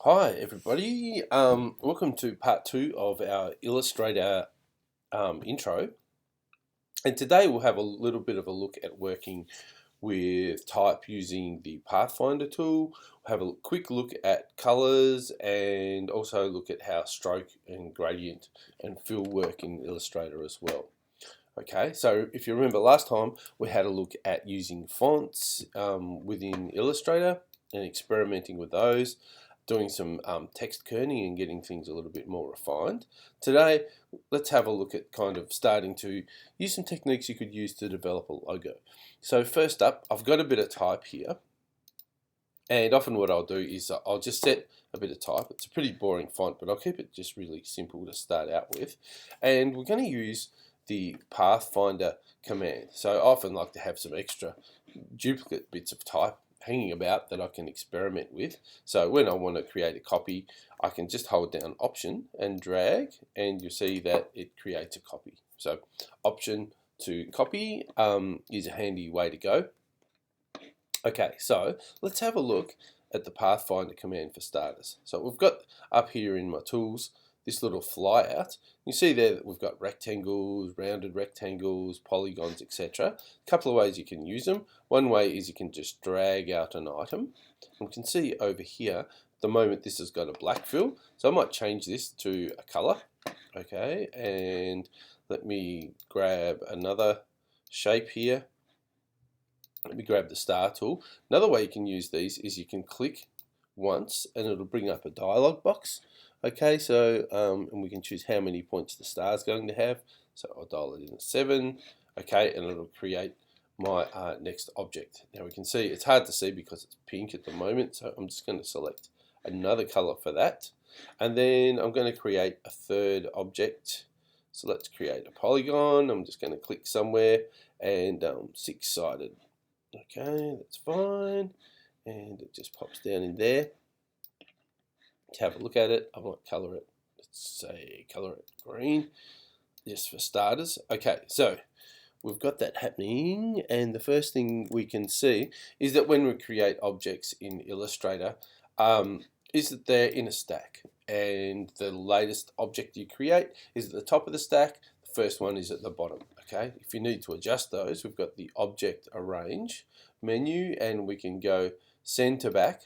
Hi everybody, welcome to part 2 of our Illustrator intro, and today we'll have a little bit of a look at working with type using the Pathfinder tool. We'll have a quick look at colors and also look at how stroke and gradient and fill work in Illustrator as well. Okay, so if you remember last time we had a look at using fonts within Illustrator and experimenting with those, doing some text kerning and getting things a little bit more refined. Today, let's have a look at kind of starting to use some techniques you could use to develop a logo. So first up, I've got a bit of type here, and often what I'll do is I'll just set a bit of type. It's a pretty boring font, but I'll keep it just really simple to start out with. And we're going to use the pathfinder command. So I often like to have some extra duplicate bits of type hanging about that I can experiment with. So when I want to create a copy, I can just hold down Option and drag, and you'll see that it creates a copy. So Option to copy is a handy way to go. Okay, so let's have a look at the Pathfinder command for starters. So we've got up here in my tools this little flyout. You see there that we've got rectangles, rounded rectangles, polygons, etc. A couple of ways you can use them. One way is you can just drag out an item. And we can see over here, at the moment this has got a black fill, so I might change this to a color. Okay, and let me grab another shape here. Let me grab the star tool. Another way you can use these is you can click once and it'll bring up a dialog box. Okay, so and we can choose how many points the star is going to have. So I'll dial it in at 7. Okay, and it'll create my next object. Now we can see it's hard to see because it's pink at the moment, so I'm just going to select another color for that. And then I'm going to create a third object. So let's create a polygon. I'm just going to click somewhere and 6-sided. Okay, that's fine, and it just pops down in there. Let's have a look at it. I might colour it, let's say colour it green, just for starters. Okay, so we've got that happening, and the first thing we can see is that when we create objects in Illustrator, is that they're in a stack, and the latest object you create is at the top of the stack. The first one is at the bottom. Okay, if you need to adjust those, we've got the object arrange menu, and we can go send to back.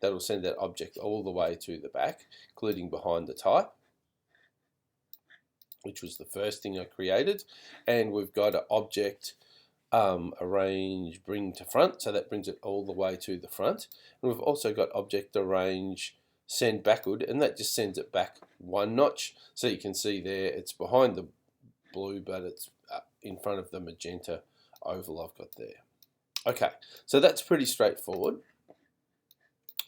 That'll send that object all the way to the back, including behind the type, which was the first thing I created. And we've got an object arrange bring to front, so that brings it all the way to the front. And we've also got object arrange send backward, and that just sends it back one notch. So you can see there it's behind the blue, but it's in front of the magenta oval I've got there. Okay, so that's pretty straightforward.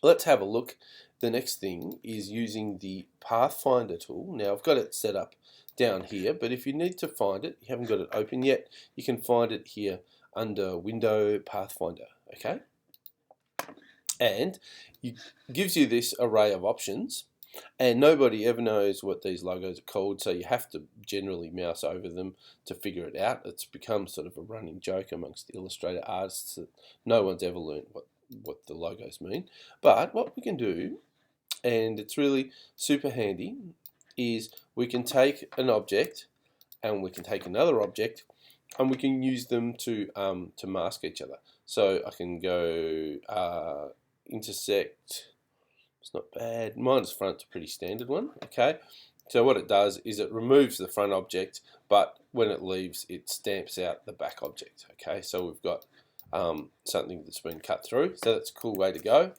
Let's have a look. The next thing is using the Pathfinder tool. Now I've got it set up down here, but if you need to find it, you haven't got it open yet, you can find it here under Window Pathfinder. Okay, and it gives you this array of options, and nobody ever knows what these logos are called, so you have to generally mouse over them to figure it out. It's become sort of a running joke amongst the Illustrator artists that no one's ever learned what the logos mean. But what we can do, and it's really super handy, is we can take an object and we can take another object and we can use them to mask each other. So I can go intersect. It's not bad. Minus front's a pretty standard one. Okay, so what it does is it removes the front object, but when it leaves, it stamps out the back object. Okay, so we've got something that's been cut through. So that's a cool way to go.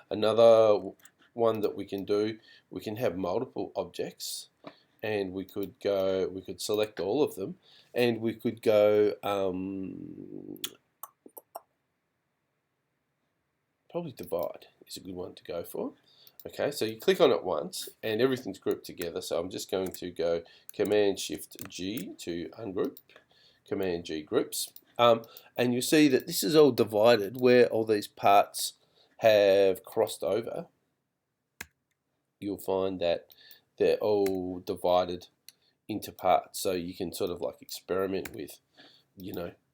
Another one that we can do, we can have multiple objects, and we could select all of them, and we could go probably divide is a good one to go for. Okay, so you click on it once and everything's grouped together. So I'm just going to go Command Shift G to ungroup, Command G groups, and you see that this is all divided where all these parts have crossed over. You'll find that they're all divided into parts, so you can sort of like experiment with,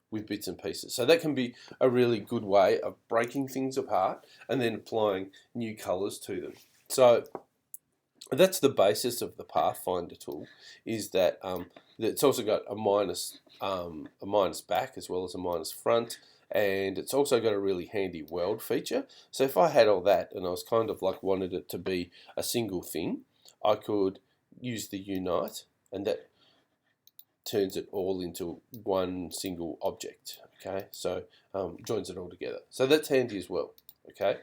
with bits and pieces. So that can be a really good way of breaking things apart and then applying new colours to them. So that's the basis of the Pathfinder tool, is that it's also got a minus back as well as a minus front, and it's also got a really handy world feature. So if I had all that and I was kind of like wanted it to be a single thing, I could use the unite, and that turns it all into one single object. Okay, so joins it all together. So that's handy as well. Okay,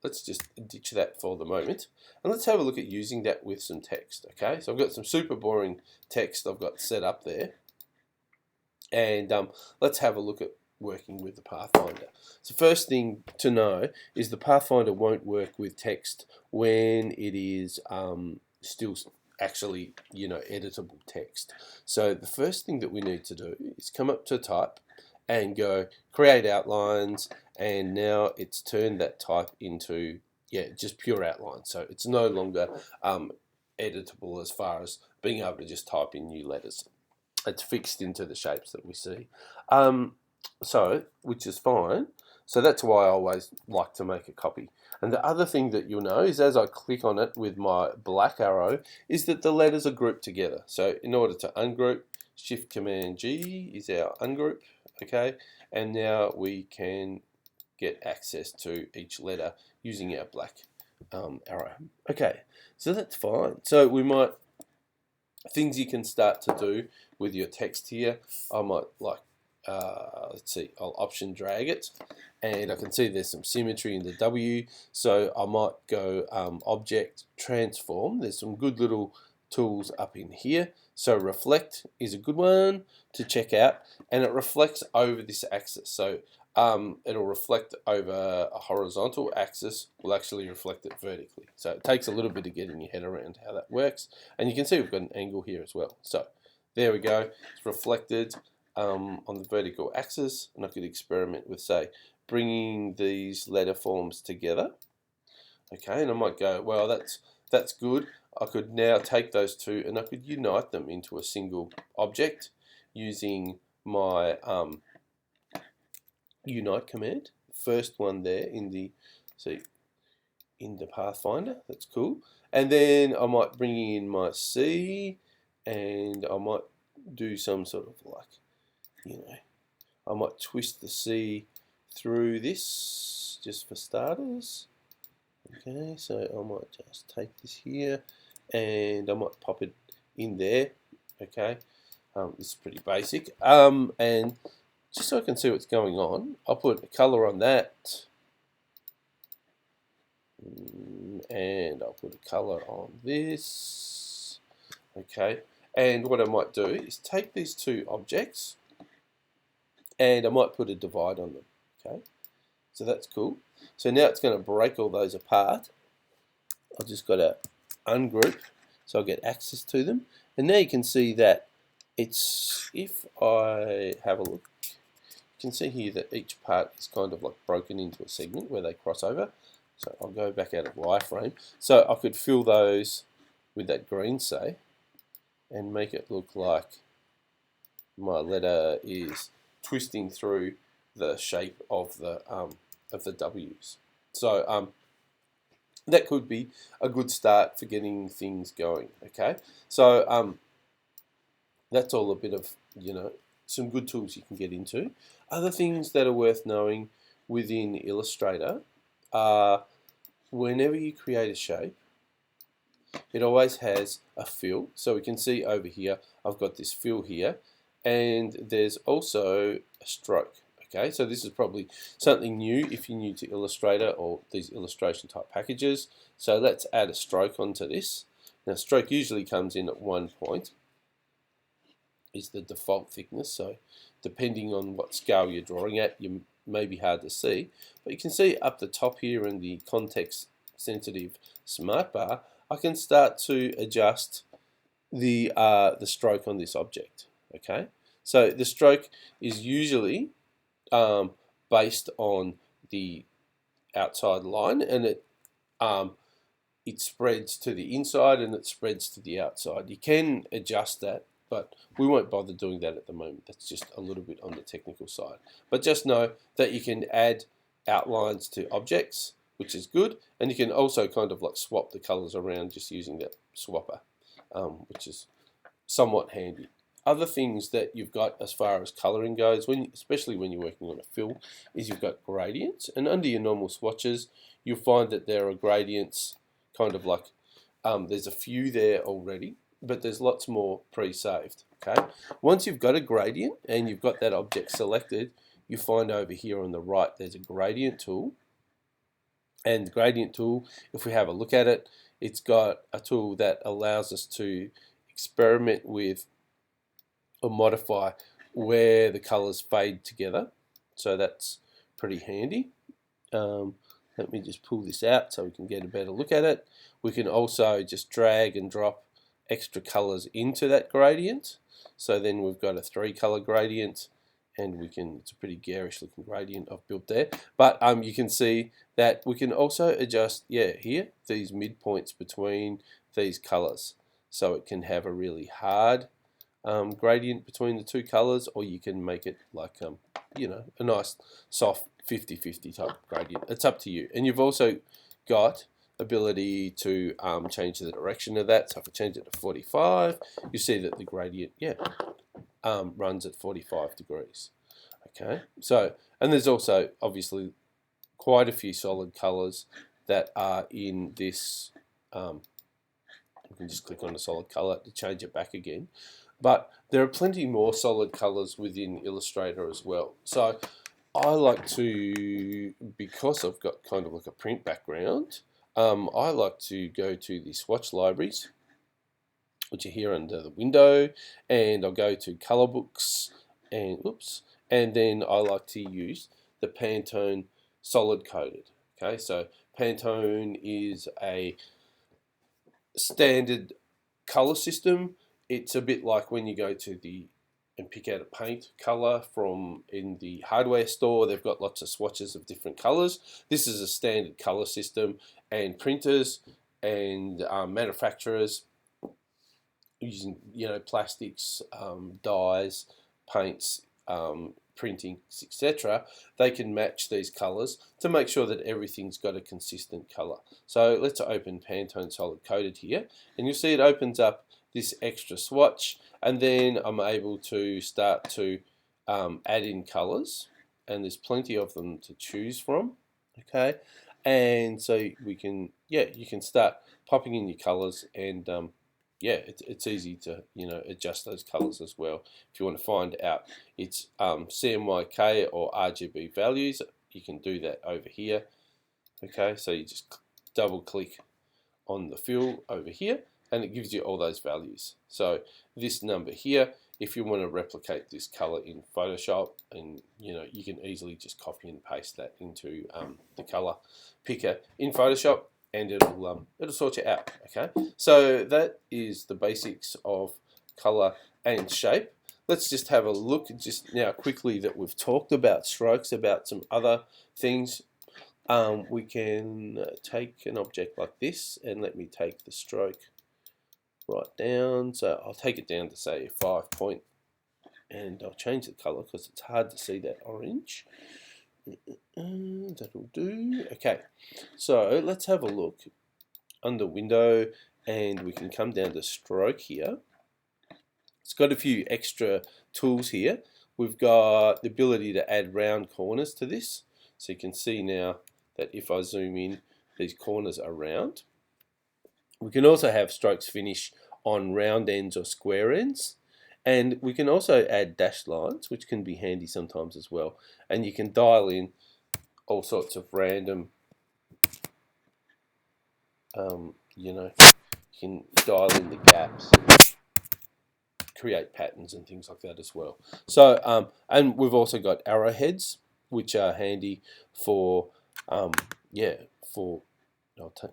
let's just ditch that for the moment, and let's have a look at using that with some text. Okay, so I've got some super boring text I've got set up there, and let's have a look at working with the Pathfinder. So first thing to know is the Pathfinder won't work with text when it is still actually, editable text. So the first thing that we need to do is come up to type and go create outlines, and now it's turned that type into just pure outline. So it's no longer editable as far as being able to just type in new letters. It's fixed into the shapes that we see. Which is fine. So that's why I always like to make a copy. And the other thing that you'll know is as I click on it with my black arrow is that the letters are grouped together. So in order to ungroup, Shift Command G is our ungroup, okay? And now we can get access to each letter using our black arrow. Okay, so that's fine. So things you can start to do with your text here, I might let's see, I'll option drag it, and I can see there's some symmetry in the W, so I might go object transform. There's some good little tools up in here. So reflect is a good one to check out, and it reflects over this axis. So it'll reflect over a horizontal axis, will actually reflect it vertically. So it takes a little bit of getting your head around how that works, and you can see we've got an angle here as well. So there we go, it's reflected on the vertical axis, and I could experiment with, say, bringing these letter forms together. Okay, and I might go, well, that's good. I could now take those two and I could unite them into a single object using my unite command. First one there in the Pathfinder. That's cool. And then I might bring in my C, and I might do some sort of I might twist the C through this just for starters. Okay, so I might just take this here and I might pop it in there. Okay, this is pretty basic. And just so I can see what's going on, I'll put a color on that, and I'll put a color on this. Okay, and what I might do is take these two objects and I might put a divide on them. Okay, so that's cool. So now it's going to break all those apart. I've just got to ungroup so I'll get access to them, and now you can see that it's, if I have a look, you can see here that each part is kind of like broken into a segment where they cross over. So I'll go back out of wireframe. So I could fill those with that green, say, and make it look like my letter is twisting through the shape of the W's. So that could be a good start for getting things going. Okay, so that's all a bit of some good tools you can get into. Other things that are worth knowing within Illustrator are whenever you create a shape, it always has a fill. So we can see over here, I've got this fill here, and there's also a stroke. Okay, so this is probably something new if you're new to Illustrator or these illustration type packages. So let's add a stroke onto this. Now stroke usually comes in at 1 point, is the default thickness. So depending on what scale you're drawing at, you may be hard to see. But you can see up the top here in the context sensitive smart bar, I can start to adjust the stroke on this object. Okay, so the stroke is usually based on the outside line, and it spreads to the inside and it spreads to the outside. You can adjust that, but we won't bother doing that at the moment. That's just a little bit on the technical side. But just know that you can add outlines to objects, which is good, and you can also kind of like swap the colors around just using that swapper, which is somewhat handy. Other things that you've got as far as colouring goes, especially when you're working on a fill, is you've got gradients, and under your normal swatches you'll find that there are gradients kind of like there's a few there already, but there's lots more pre-saved. Okay, once you've got a gradient and you've got that object selected, you find over here on the right there's a gradient tool, and the gradient tool, if we have a look at it, it's got a tool that allows us to experiment with or modify where the colors fade together, so that's pretty handy. Let me just pull this out so we can get a better look at it. We can also just drag and drop extra colors into that gradient, so then we've got a 3-color gradient, and it's a pretty garish looking gradient I've built there, but you can see that we can also adjust here these midpoints between these colors, so it can have a really hard gradient between the two colors, or you can make it like a nice soft 50-50 type gradient. It's up to you. And you've also got ability to change the direction of that. So if I change it to 45, you see that the gradient runs at 45 degrees. Okay, so, and there's also obviously quite a few solid colors that are in this. You can just click on a solid color to change it back again. But there are plenty more solid colors within Illustrator as well. So I like to, because I've got kind of like a print background, I like to go to the swatch libraries, which are here under the window, and I'll go to color books, and then I like to use the Pantone solid coded. Okay, so Pantone is a standard color system. It's a bit like when you go to and pick out a paint color from in the hardware store. They've got lots of swatches of different colors. This is a standard color system, and printers and manufacturers using plastics, dyes, paints, printing, etc. They can match these colors to make sure that everything's got a consistent color. So let's open Pantone Solid Coded here, and you'll see it opens up this extra swatch, and then I'm able to start to add in colors, and there's plenty of them to choose from. Okay, and so we can you can start popping in your colors, and it's easy to adjust those colors as well. If you want to find out its CMYK or RGB values, you can do that over here. Okay, so you just double click on the fill over here, and it gives you all those values. So this number here, if you want to replicate this color in Photoshop, and you can easily just copy and paste that into the color picker in Photoshop, and it'll sort you out. Okay, so that is the basics of color and shape. Let's just have a look just now quickly that we've talked about strokes, about some other things. We can take an object like this, and let me take the stroke right down. So I'll take it down to say 5 point, and I'll change the color because it's hard to see that orange. That'll do. Okay, so let's have a look under window, and we can come down to stroke here. It's got a few extra tools here. We've got the ability to add round corners to this, so you can see now that if I zoom in, these corners are round. We can also have strokes finish on round ends or square ends, and we can also add dashed lines, which can be handy sometimes as well. And you can dial in all sorts of random, you can dial in the gaps and create patterns and things like that as well. So, and we've also got arrowheads, which are handy for, I'll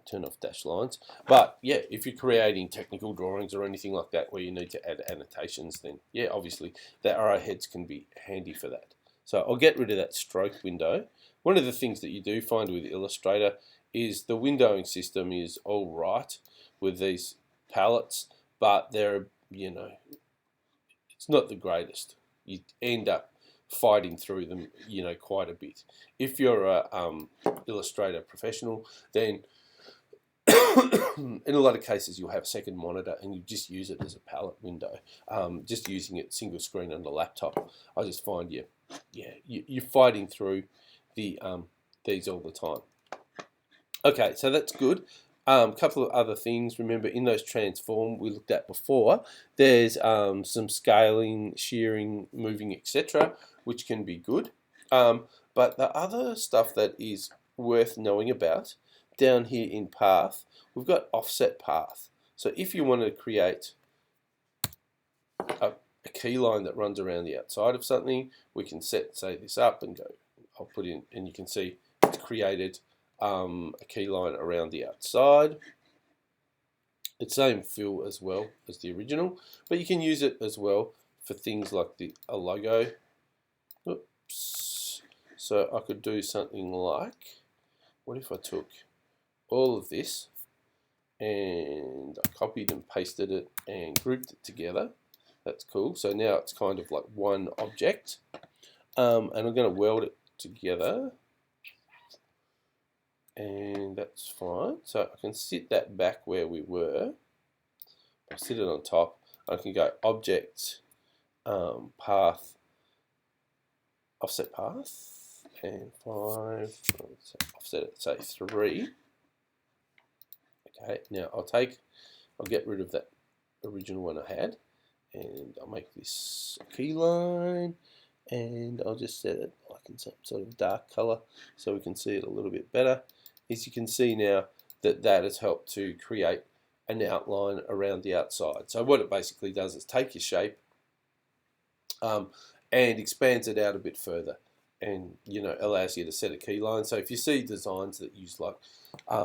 turn off dash lines. But if you're creating technical drawings or anything like that where you need to add annotations, then obviously the arrowheads can be handy for that. So I'll get rid of that stroke window. One of the things that you do find with Illustrator is the windowing system is all right with these palettes, but they're It's not the greatest. You end up fighting through them, quite a bit. If you're a Illustrator professional, then in a lot of cases you'll have a second monitor and you just use it as a palette window. Just using it single screen on the laptop, I just find you're fighting through the these all the time. Okay, so that's good. Couple of other things. Remember, in those transform we looked at before, there's some scaling, shearing, moving, etc., which can be good. But the other stuff that is worth knowing about down here in path, we've got offset path. So if you want to create a key line that runs around the outside of something, we can set, say, this up and go. I'll put in, and you can see it's created a key line around the outside. It's same fill as well as the original, but you can use it as well for things like a logo. Oops. So I could do something like, what if I took all of this and I copied and pasted it and grouped it together? That's cool. So now it's kind of like one object, and I'm going to weld it together. And that's fine. So I can sit that back where we were. I'll sit it on top. I can go object, path, offset path, and 5, offset it, say 3. Okay, now I'll get rid of that original one I had, and I'll make this a key line, and I'll just set it like in some sort of dark color so we can see it a little bit better. As you can see now that has helped to create an outline around the outside. So what it basically does is take your shape and expands it out a bit further, and allows you to set a key line. So if you see designs that use like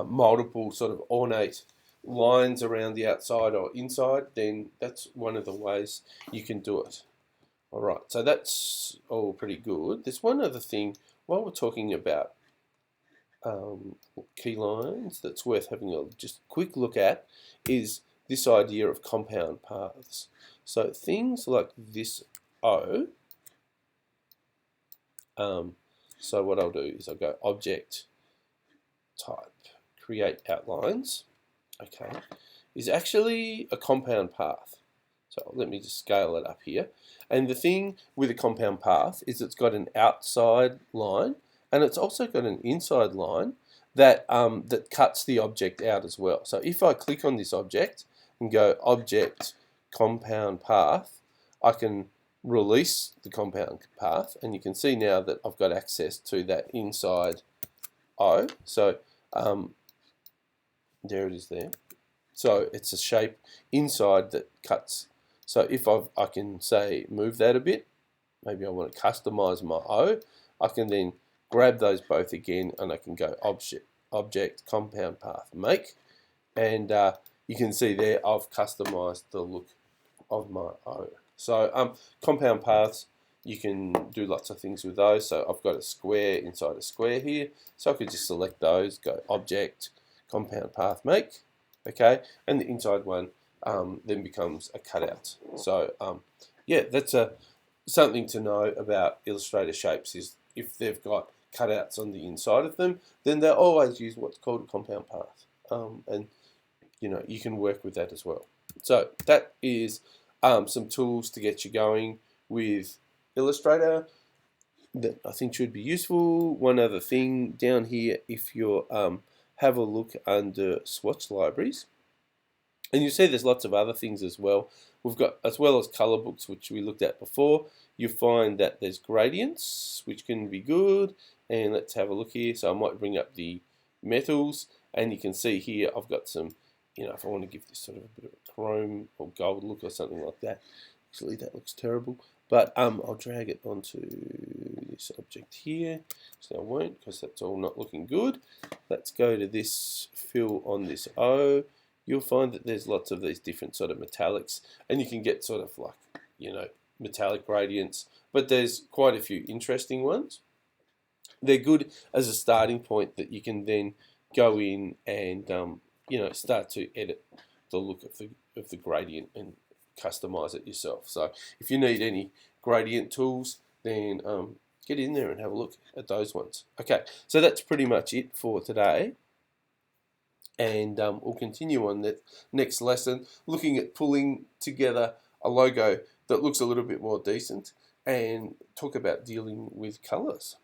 multiple sort of ornate lines around the outside or inside, then that's one of the ways you can do it. All right, so that's all pretty good. There's one other thing while we're talking about key lines that's worth having a just quick look at, is this idea of compound paths. So things like this O, so what I'll do is I'll go object type, create outlines, okay, is actually a compound path. So let me just scale it up here. And the thing with a compound path is it's got an outside line, and it's also got an inside line that that cuts the object out as well. So if I click on this object and go object compound path, I can release the compound path, and you can see now that I've got access to that inside O. So there it is there. So it's a shape inside that cuts. So if I can say move that a bit, maybe I want to customize my O, I can then grab those both again, and I can go object compound path make, and you can see there I've customized the look of my O. So compound paths, you can do lots of things with those. So I've got a square inside a square here, so I could just select those, go object compound path make, okay, and the inside one then becomes a cutout. So yeah, that's something to know about Illustrator shapes, is if they've got cutouts on the inside of them, then they'll always use what's called a compound path, and you can work with that as well. So that is some tools to get you going with Illustrator that I think should be useful. One other thing down here, if you have a look under swatch libraries, and you see there's lots of other things as well. We've got, as well as color books, which we looked at before, you find that there's gradients, which can be good. And let's have a look here. So I might bring up the metals, and you can see here I've got some, if I want to give this sort of a bit of a chrome or gold look or something like that. Actually, that looks terrible. But I'll drag it onto this object here. So I won't, because that's all not looking good. Let's go to this fill on this O. You'll find that there's lots of these different sort of metallics, and you can get sort of like, metallic gradients, but there's quite a few interesting ones. They're good as a starting point that you can then go in and, start to edit the look of the gradient and customize it yourself. So if you need any gradient tools, then get in there and have a look at those ones. Okay, so that's pretty much it for today. And we'll continue on the next lesson, looking at pulling together a logo that looks a little bit more decent and talk about dealing with colors.